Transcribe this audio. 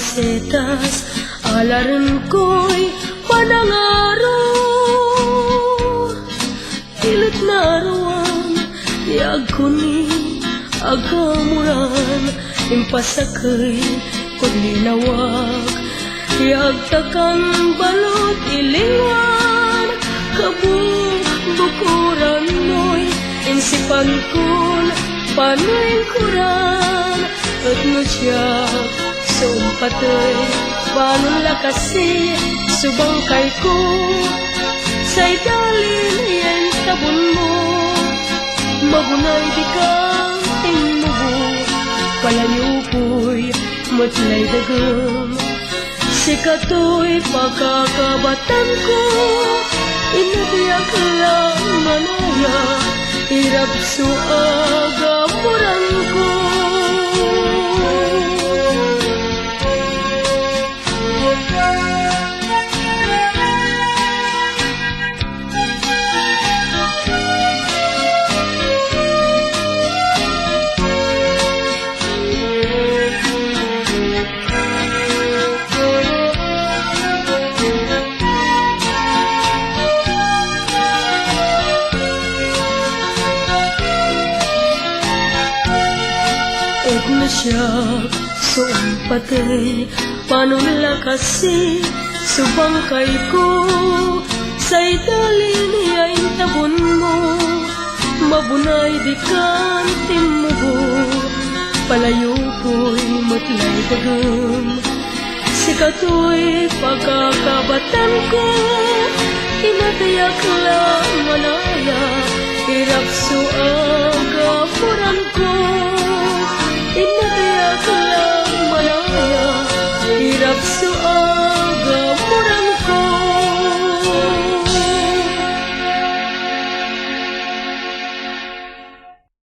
masetas, alaran ko'y panangaro. Ilit na ruwan, yag ko ni agamuran, impasakay ko'y linawag, yag takang balot ilingan, kabung bukuran mo'y insipan ko'n panuin kuran, at nusyak sumpatay, panon lakasi subangkay ko, say dalin yan tabon mo, magunay di kang tingmubo, palayo ko'y matlay dagam, sikato'y pagkakabatan ko, inabiyak lang manaya, hirap suagamuran ko. Ed na siya sumpatay, panon lakasi subangkay ko, say dalin ya'y tabon mo, mabunay di kan timubo, palayo ko'y matlay dagam, sikato'y pagkakabatan ko, inatayak lang manaya, hirap suag